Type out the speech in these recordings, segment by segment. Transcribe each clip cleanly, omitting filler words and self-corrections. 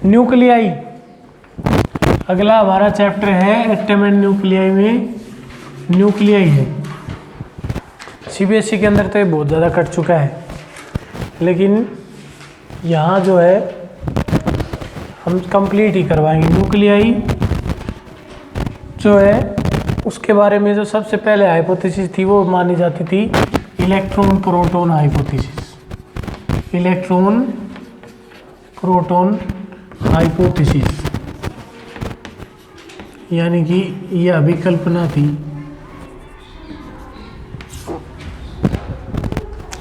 Nuclei, अगला हमारा chapter है एटम एंड न्यूक्लियाई में न्यूक्लियाई है। सीबीएसई के अंदर तो ये बहुत ज़्यादा कट चुका है, लेकिन यहाँ जो है हम कंप्लीट ही करवाएंगे। न्यूक्लियाई जो है उसके बारे में जो सबसे पहले हाइपोथेसिस थी वो मानी जाती थी electron proton hypothesis. Electron proton hypothesis यानी कि यह अभिकल्पना थी।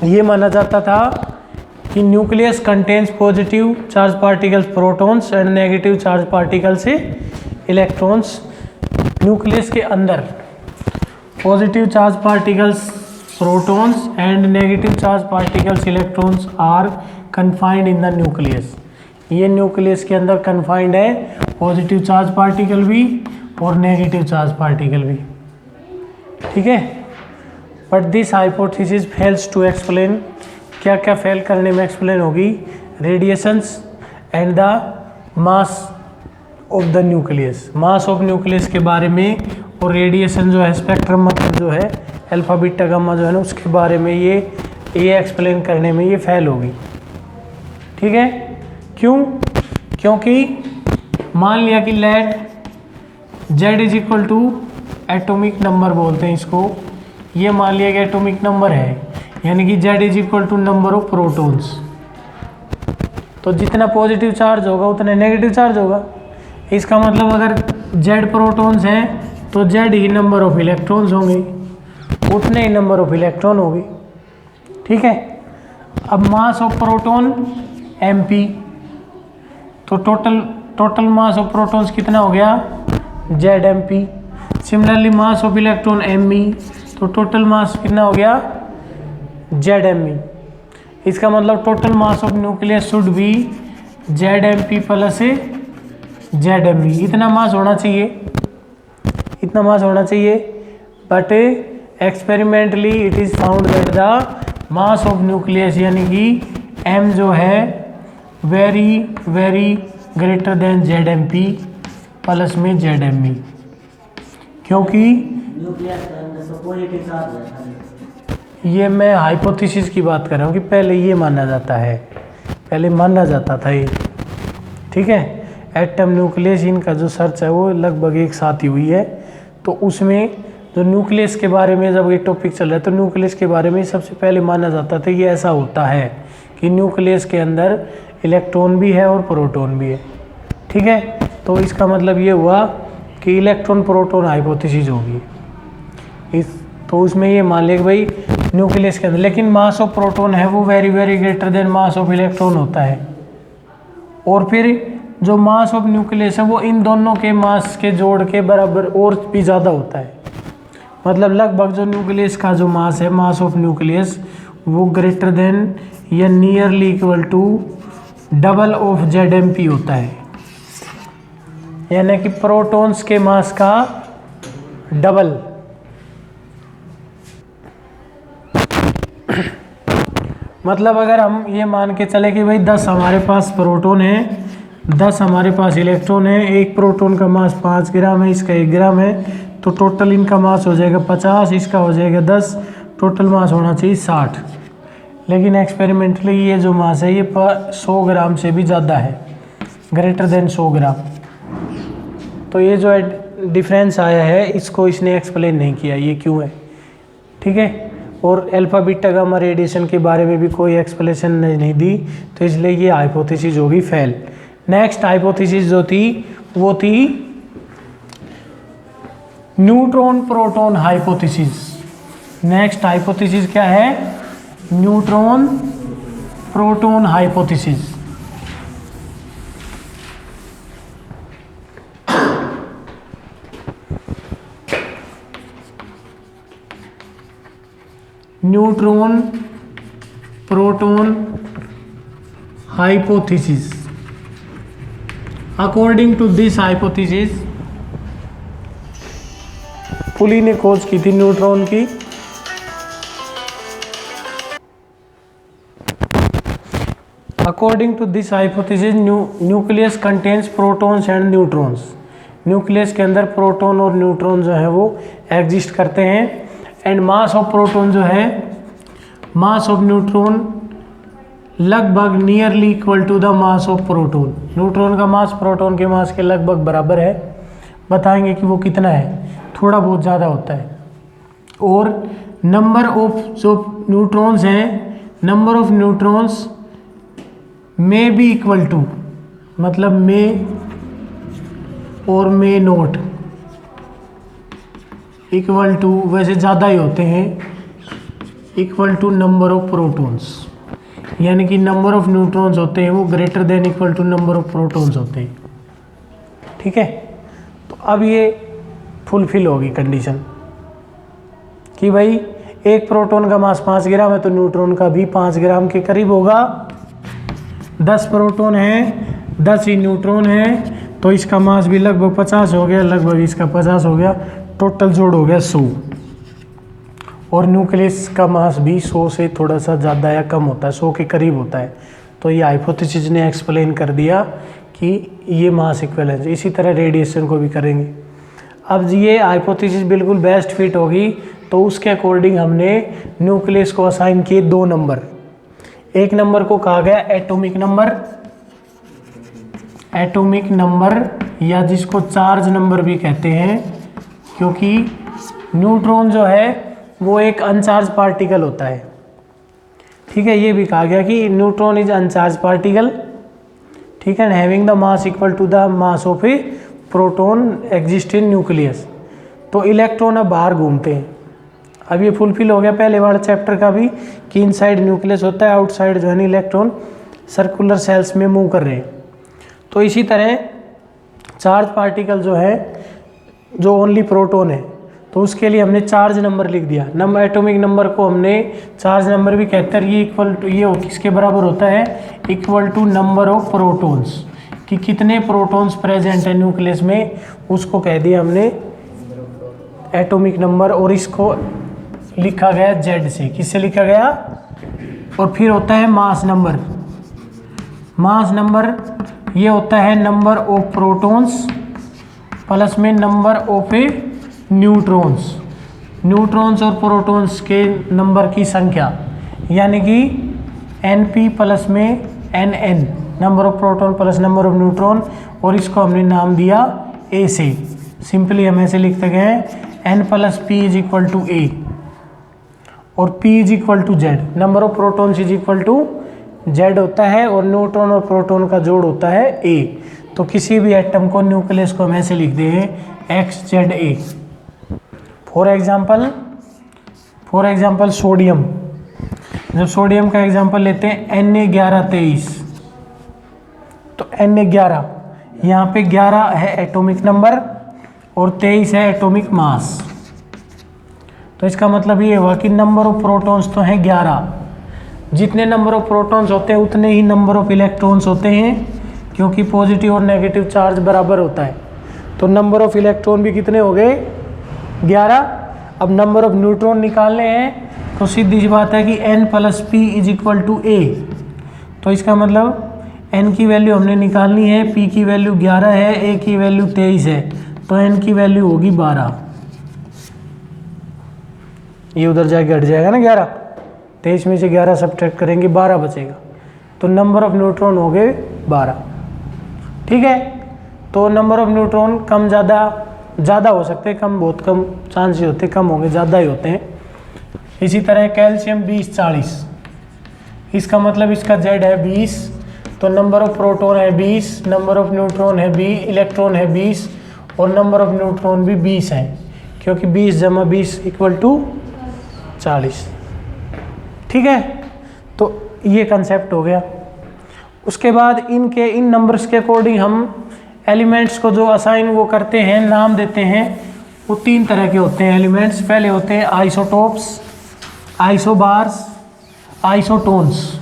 ये माना जाता था कि nucleus contains positive charge particles protons and negative charge particles electrons. Nucleus के अंदर positive charge particles protons and negative charge particles electrons are confined in the nucleus. ये न्यूक्लियस के अंदर कन्फाइंड है, पॉजिटिव चार्ज पार्टिकल भी और negative charge particle भी। ठीक है, but this hypothesis fails to explain, क्या क्या फेल करने में एक्सप्लेन होगी, radiations and the mass of the nucleus. Mass of nucleus के बारे में और रेडिएशन जो है स्पेक्ट्रम मतलब जो है अल्फा बीटा गामा जो है ना उसके बारे में ये एक्सप्लेन करने में ये फेल होगी। ठीक है, क्यों? क्योंकि मान लिया कि let z is equal to atomic number बोलते हैं इसको, ये मान लिया कि एटॉमिक नंबर है, यानी कि z is equal to number of protons. तो जितना पॉजिटिव चार्ज होगा उतना नेगेटिव चार्ज होगा। इसका मतलब अगर z प्रोटॉन्स हैं तो z he number of electrons होंगे, उतने ही नंबर ऑफ इलेक्ट्रॉन होंगे। ठीक है, अब मास ऑफ प्रोटॉन mp, तो टोटल मास ऑफ प्रोटॉन्स कितना हो गया ZMP। Similarly mass of electron me, तो टोटल मास कितना हो गया ZMe। इसका मतलब total mass of nucleus should be ZMP plus ZMe। इतना मास होना चाहिए, इतना मास होना चाहिए, but experimentally it is found that the mass of nucleus यानी कि m जो है very very greater than ZMP plus में ZMe, क्योंकि ये मैं हाइपोथेसिस की बात कर रहा हूँ कि पहले ये माना जाता है, पहले माना जाता था ये। ठीक है, एटम न्यूक्लियस इनका जो सर्च है वो लगभग एक साथ ही हुई है, तो उसमें जो न्यूक्लियस के बारे में जब ये टॉपिक चल रहा है तो न्यूक्लियस के बारे में सबसे पहले माना जाता था कि ऐसा होता है कि न्यूक्लियस के अंदर इलेक्ट्रॉन भी है और प्रोटॉन भी है। ठीक है, तो इसका मतलब ये हुआ कि इलेक्ट्रॉन प्रोटॉन हाइपोथेसिस होगी इस, तो उसमें ये मान लें कि भाई न्यूक्लियस के अंदर, लेकिन मास ऑफ प्रोटॉन है वो very very greater then mass of electron होता है, और फिर जो मास ऑफ न्यूक्लियस है वो इन दोनों के मास के जोड़ के बराबर और भी ज़्यादा होता है। मतलब लगभग जो न्यूक्लियस का जो मास है, मास ऑफ न्यूक्लियस, वो ग्रेटर देन या nearly equal to double of ZMP होता है, यानी कि प्रोटॉन्स के मास का डबल। मतलब अगर हम ये मान के चले कि भाई 10 हमारे पास प्रोटॉन है, 10 हमारे पास इलेक्ट्रॉन है, एक प्रोटॉन का मास 5 ग्राम है, इसका 1 ग्राम है, तो टोटल इनका मास हो जाएगा 50, इसका हो जाएगा 10, टोटल मास होना चाहिए 60। लेकिन एक्सपेरिमेंटली ये जो मास है ये 100 ग्राम से भी ज़्यादा है, ग्रेटर देन 100 ग्राम। तो ये जो डिफरेंस आया है इसको इसने एक्सप्लेन नहीं किया ये क्यों है। ठीक है, और अल्फा बीटा गामा रेडिएशन के बारे में भी कोई एक्सप्लेनेशन नहीं दी, तो इसलिए ये हाइपोथेसिस होगी फेल। नेक्स्ट हाइपोथेसिस जो थी वो थी neutron proton hypothesis. Next hypothesis क्या है? Neutron proton hypothesis. Neutron proton hypothesis. According to this hypothesis, Pauli ने खोज की थी न्यूट्रॉन की। According to this hypothesis nucleus contains protons and neutrons. Nucleus के अंदर प्रोटॉन और न्यूट्रॉन जो है वो एग्जिस्ट करते हैं। एंड मास ऑफ प्रोटॉन जो है, मास ऑफ न्यूट्रॉन लगभग nearly equal to the mass of proton. Neutron का मास प्रोटॉन के मास के लगभग बराबर है। बताएंगे कि वो कितना है, थोड़ा बहुत ज़्यादा होता है। और नंबर ऑफ जो न्यूट्रॉन्स हैं, number of neutrons may be equal to, मतलब मे और मे नोट इक्वल टू, वैसे ज़्यादा ही होते हैं, equal to number of protons. यानी कि नंबर ऑफ न्यूट्रॉन्स होते हैं वो greater than equal to number of protons होते हैं। ठीक है, तो अब ये फुलफिल होगी कंडीशन कि भाई एक प्रोटॉन का मास 5 ग्राम है तो न्यूट्रॉन का भी 5 ग्राम के करीब होगा। 10 प्रोटॉन है, 10 ही न्यूट्रॉन है, तो इसका मास भी लगभग 50 हो गया, लगभग इसका 50 हो गया, टोटल जोड़ हो गया 100। और न्यूक्लियस का मास भी 100 से थोड़ा सा ज़्यादा या कम होता है, 100 के करीब होता है। तो ये हाइपोथेसिस ने एक्सप्लेन कर दिया कि ये मास इक्विवेलेंस। इसी तरह रेडिएशन को भी करेंगे। अब ये हाइपोथेसिस बिल्कुल बेस्ट फिट होगी, तो उसके अकॉर्डिंग हमने न्यूक्लियस को असाइन किए 2 नंबर। एक नंबर को कहा गया एटॉमिक नंबर, एटॉमिक नंबर या जिसको चार्ज नंबर भी कहते हैं, क्योंकि न्यूट्रॉन जो है वो एक अनचार्ज पार्टिकल होता है। ठीक है, ये भी कहा गया कि न्यूट्रॉन इज अनचार्ज पार्टिकल। ठीक है, having the mass equal to the mass of a proton exist in nucleus. तो इलेक्ट्रॉन अब बाहर घूमते हैं। अब ये फुलफिल हो गया पहले वाला चैप्टर का भी कि इनसाइड न्यूक्लियस होता है, आउटसाइड जो है इलेक्ट्रॉन सर्कुलर सेल्स में मूव कर रहे हैं। तो इसी तरह चार्ज पार्टिकल जो है, जो ओनली प्रोटॉन है, तो उसके लिए हमने चार्ज नंबर लिख दिया। नंबर एटॉमिक नंबर को हमने चार्ज नंबर भी कहते हैं। ये इक्वल टू, ये किसके बराबर होता है, equal to number of protons, कि कितने प्रोटॉन्स प्रेजेंट है न्यूक्लियस में, उसको कह दिया हमने एटॉमिक नंबर। और इसको लिखा गया जेड से, किससे लिखा गया। और फिर होता है मास नंबर। मास नंबर ये होता है नंबर ऑफ प्रोटॉन्स प्लस में number of A neutrons. Neutrons और प्रोटॉन्स के नंबर की संख्या, यानी कि NP प्लस में NN, number of proton plus number of neutron. और इसको हमने नाम दिया A से। सिंपली हम ऐसे लिखते गए N plus P is equal to A और P is equal to Z। Number of protons is equal to Z होता है और न्यूट्रॉन और प्रोटॉन का जोड़ होता है A। तो किसी भी एटम को, न्यूक्लियस को हम ऐसे लिख दे XZA। For example sodium. जब सोडियम का एग्जाम्पल लेते हैं Na1123, तो Na11, यहाँ पे 11 है एटॉमिक नंबर और 23 है एटॉमिक मास। तो इसका मतलब ये हुआ कि नंबर ऑफ प्रोटॉन्स तो हैं 11। जितने नंबर ऑफ प्रोटॉन्स होते हैं उतने ही नंबर ऑफ इलेक्ट्रॉन्स होते हैं, क्योंकि पॉजिटिव और नेगेटिव चार्ज बराबर होता है। तो नंबर ऑफ इलेक्ट्रॉन भी कितने हो गए, 11। अब नंबर ऑफ न्यूट्रॉन निकालने हैं, तो सीधी सी बात है कि N plus P is equal to A। तो इसका मतलब N की वैल्यू हमने निकालनी है, P की वैल्यू 11 है, A की वैल्यू 23 है, तो N की वैल्यू होगी 12। ये उधर जाके हट जाएगा ना 11, 23 में से 11 सब्ट्रैक्ट करेंगे 12 बचेगा। तो नंबर ऑफ न्यूट्रॉन हो गए 12। ठीक है, तो नंबर ऑफ न्यूट्रॉन कम ज़्यादा हो सकते हैं, कम बहुत कम चांसेस होते हैं, कम होंगे, ज़्यादा ही होते हैं। इसी तरह कैल्शियम 20-40, इसका मतलब इसका Z है 20, तो नंबर ऑफ प्रोटॉन है 20, नंबर ऑफ न्यूट्रॉन है 20, इलेक्ट्रॉन है 20 और नंबर ऑफ न्यूट्रॉन भी 20 है, क्योंकि 20 जमा 20 इक्वल टू 40। ठीक है, तो ये कंसेप्ट हो गया। उसके बाद इन नंबर्स के अकॉर्डिंग हम एलिमेंट्स को जो असाइन वो करते हैं, नाम देते हैं। वो 3 तरह के होते हैं एलिमेंट्स। पहले होते हैं आइसोटोप्स, आइसोबार्स, आइसोटोन्स।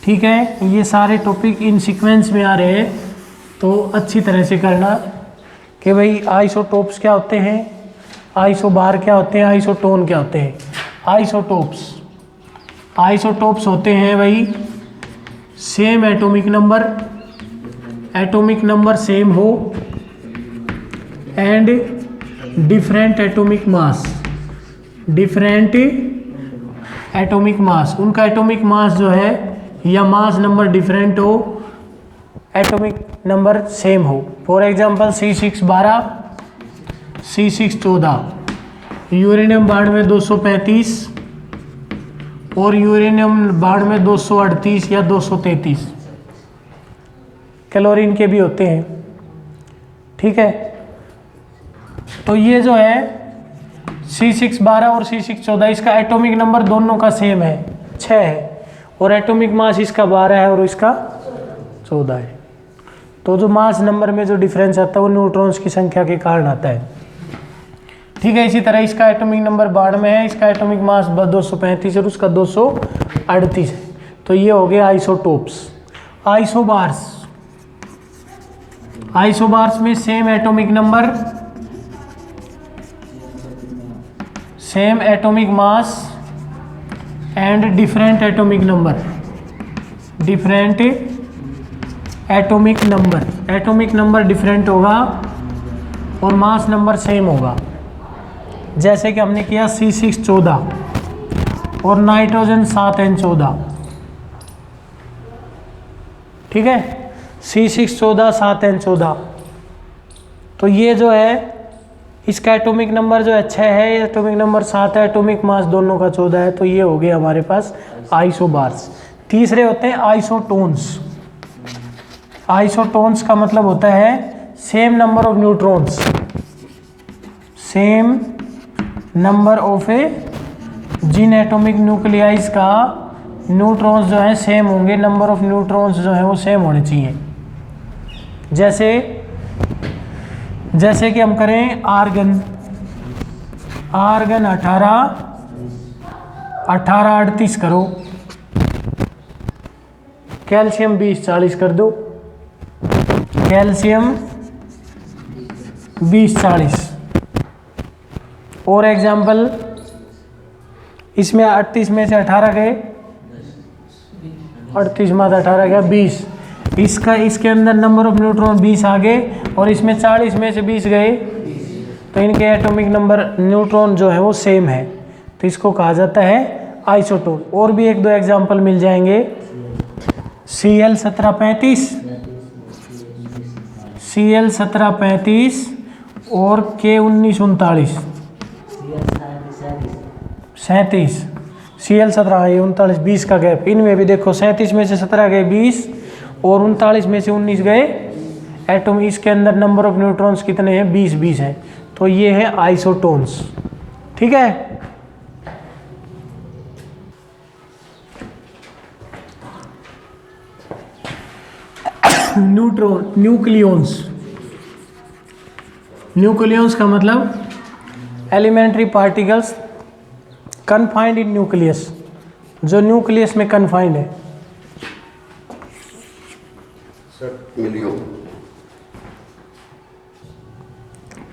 ठीक है, ये सारे टॉपिक इन सीक्वेंस में आ रहे हैं, तो अच्छी तरह से करना कि भाई आइसोटोप्स क्या होते हैं, आइसोबार क्या होते हैं, आइसोटोन क्या होते हैं। आइसोटोप्स होते हैं भाई सेम एटॉमिक नंबर सेम हो एंड डिफरेंट एटॉमिक मास, उनका एटॉमिक मास जो है या मास नंबर डिफरेंट हो, एटॉमिक नंबर सेम हो। For example C612 C614, uranium 92 235 और यूरेनियम 92 238 या 233 क्लोरीन के भी होते हैं, ठीक है। तो ये जो है C612 और C614, इसका एटॉमिक नंबर दोनों का सेम है 6 है, और एटॉमिक मास इसका 12 है और इसका 14 है। तो जो मास नंबर में जो डिफरेंस आता है वो न्यूट्रॉन्स की संख्या के कारण आता है, ठीक है। इसी तरह इसका एटॉमिक नंबर 92 है, इसका एटॉमिक मास 235 और उसका 238 है। तो ये हो गया आइसोटोप्स। आइसोबार्स में same atomic number, same atomic mass and different atomic number different होगा और मास नंबर सेम होगा। जैसे कि हमने किया C614 और नाइट्रोजन 7N14, ठीक है, C614 7N14। तो ये जो है इसका एटॉमिक नंबर जो है 6 है, एटॉमिक नंबर 7 है, एटॉमिक मास दोनों का 14 है। तो ये हो गया हमारे पास आइसोबार्स। तीसरे होते हैं आइसोटोन्स। आइसोटोन्स का मतलब होता है same number of neutrons, same number of जिन एटॉमिक न्यूक्लियाइज का न्यूट्रॉन्स जो है सेम होंगे, नंबर ऑफ न्यूट्रॉन्स जो है वो सेम होने चाहिए। जैसे कि हम करें आर्गन 18 38 करो, कैल्शियम 20 40 कर दो, कैल्शियम 20 40। और एग्जाम्पल इसमें 38 में से 18 गए, 38 में 18 गया 20, इसके अंदर नंबर ऑफ न्यूट्रॉन 20 आ गए और इसमें 40 में से 20 गए, तो इनके एटॉमिक नंबर न्यूट्रॉन जो है वो सेम है। तो इसको कहा जाता है आइसोटोन। और भी एक दो एग्जाम्पल मिल जाएंगे, Cl1735 और K1939 37, Cl17 ये 39 20 का गैप, इनमें भी देखो 37 में से 17 गए 20 और 39 में से 19 गए एटॉम। इसके अंदर नंबर ऑफ न्यूट्रॉन्स कितने हैं 20 हैं। तो ये है आइसोटोन्स, ठीक है। न्यूक्लियंस का मतलब elementary particles confined in nucleus, जो न्यूक्लियस में कन्फाइंड है।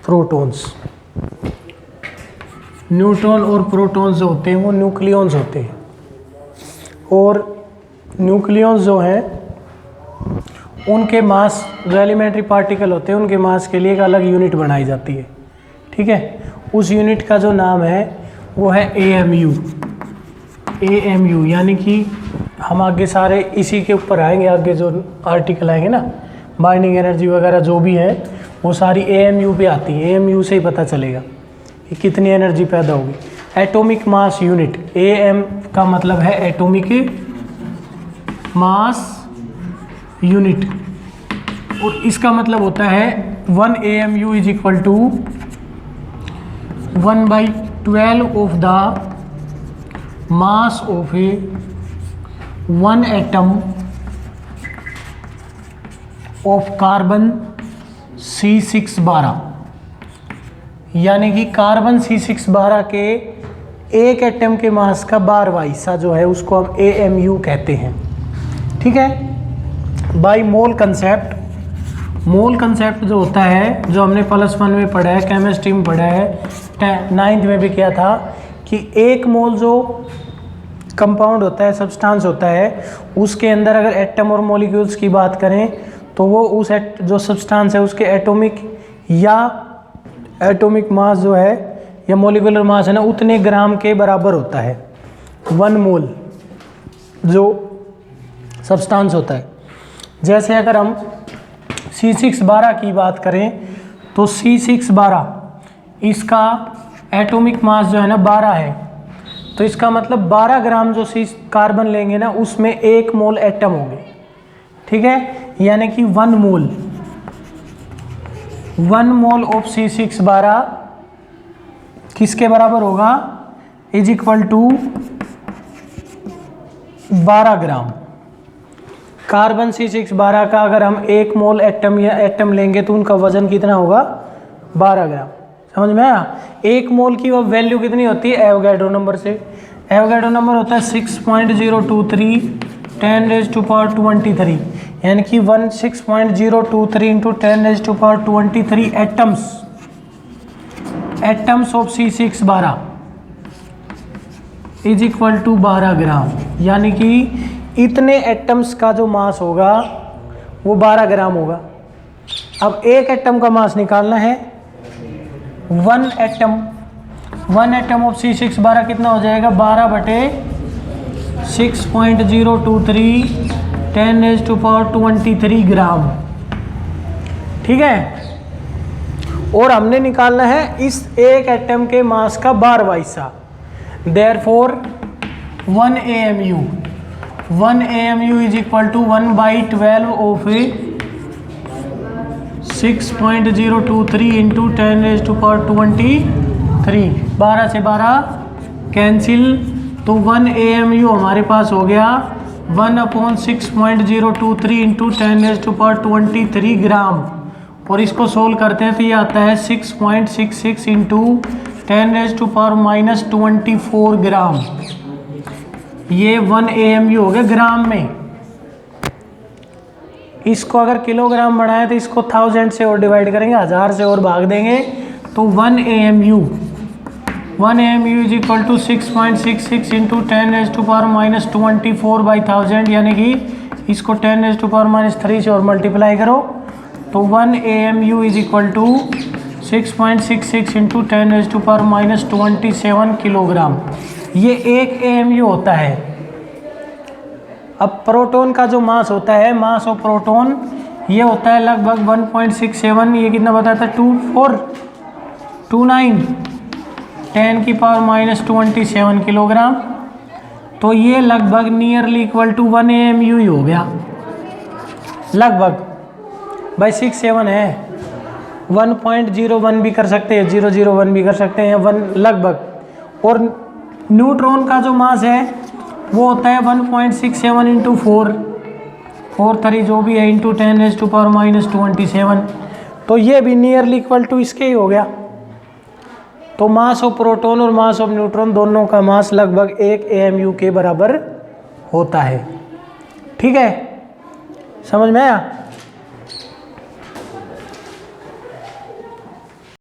प्रोटॉन्स, न्यूट्रॉन और प्रोटॉन्स जो होते हैं वो न्यूक्लियंस होते हैं, और न्यूक्लियंस जो हैं उनके मास, जो एलिमेंट्री पार्टिकल होते हैं उनके मास के लिए एक अलग यूनिट बनाई जाती है, ठीक है। उस यूनिट का जो नाम है वो है AMU। यानी कि हम आगे सारे इसी के ऊपर आएंगे, आगे जो आर्टिकल आएंगे ना, बाइंडिंग एनर्जी वगैरह जो भी है वो सारी AMU पे आती है। AMU से ही पता चलेगा कि कितनी एनर्जी पैदा होगी। एटॉमिक मास यूनिट, AM का मतलब है एटॉमिक मास यूनिट, और इसका मतलब होता है 1 AMU is equal to 1/12 of the mass of a 1 atom of carbon C612। यानी कि कार्बन C612 के एक एटम के मास का 12वां हिस्सा जो है उसको हम AMU कहते हैं, ठीक है। By mole concept, mole concept जो होता है, जो हमने +1 में पढ़ा है, केमिस्ट्री में पढ़ा है, 9th में भी किया था, कि एक मोल जो कंपाउंड होता है, सब्सटेंस होता है, उसके अंदर अगर एटम और मॉलिक्यूल्स की बात करें तो वो उस जो सब्सटेंस है उसके एटॉमिक मास जो है या मॉलिक्यूलर मास है ना उतने ग्राम के बराबर होता है। 1 मोल जो सब्सटेंस होता है। जैसे अगर हम C612 की बात करें तो C612 इसका एटॉमिक मास जो है ना 12 है, तो इसका मतलब 12 ग्राम जो कार्बन लेंगे ना उसमें 1 मोल एटम होंगे, ठीक है, यानी कि 1 मोल ऑफ C612 किसके बराबर होगा, is equal to 12 gram. Carbon C612 का अगर हम 1 मोल एटम लेंगे तो उनका वजन कितना होगा, 12 ग्राम। समझ में आया। 1 मोल की वो वैल्यू कितनी होती है एवोगैड्रो नंबर से। एवोगैड्रो नंबर होता है 6.023 10⁻23, यानी कि 6.023 into 10⁻23 atoms of C612 is equal to 12 gram, यानी कि इतने एटम्स का जो मास होगा वो 12 ग्राम होगा। अब एक एटम का मास निकालना है। 1 एटम ऑफ C612 कितना हो जाएगा, 12/6.023 10⁻23 ग्राम, ठीक है। और हमने निकालना है इस एक एटम के मास का बारहवां हिस्सा। Therefore 1 AMU is equal to 1/12 of 6.023 into 10⁻23। 12 से 12 कैंसिल, तो 1 AMU हमारे पास हो गया 1/6.023 इंटू 10⁻23 ग्राम। और इसको सोल्व करते हैं तो ये आता है 6.66 इंटू 10⁻24 ग्राम। ये 1 AMU हो गया ग्राम में। इसको अगर किलोग्राम बढ़ाएं तो इसको 1000 से और डिवाइड करेंगे, 1000 से और भाग देंगे, तो 1 AMU is equal to 6.66 into 10⁻24/1000, यानी कि इसको 10⁻³ से और मल्टीप्लाई करो तो 1 AMU is equal to 6.66 into 10⁻27 kilogram. ये 1 AMU होता है। अब प्रोटॉन का जो मास होता है, मास ऑफ प्रोटॉन, ये होता है लगभग 1.67, ये कितना बताता है 2429 10⁻27 किलोग्राम। तो ये लगभग नियरली इक्वल टू 1 AMU ही हो गया, लगभग। भाई 67 है, 1.01 भी कर सकते हैं, 001 भी कर सकते हैं, 1 लगभग। और न्यूट्रॉन का जो मास है वो होता है 1.67 इंटू 4 जो भी है इंटू 10⁻27। तो ये भी नियरली इक्वल टू इसके ही हो गया। तो मास ऑफ प्रोटॉन और मास ऑफ न्यूट्रॉन दोनों का मास लगभग 1 AMU के बराबर होता है, ठीक है, समझ में आया।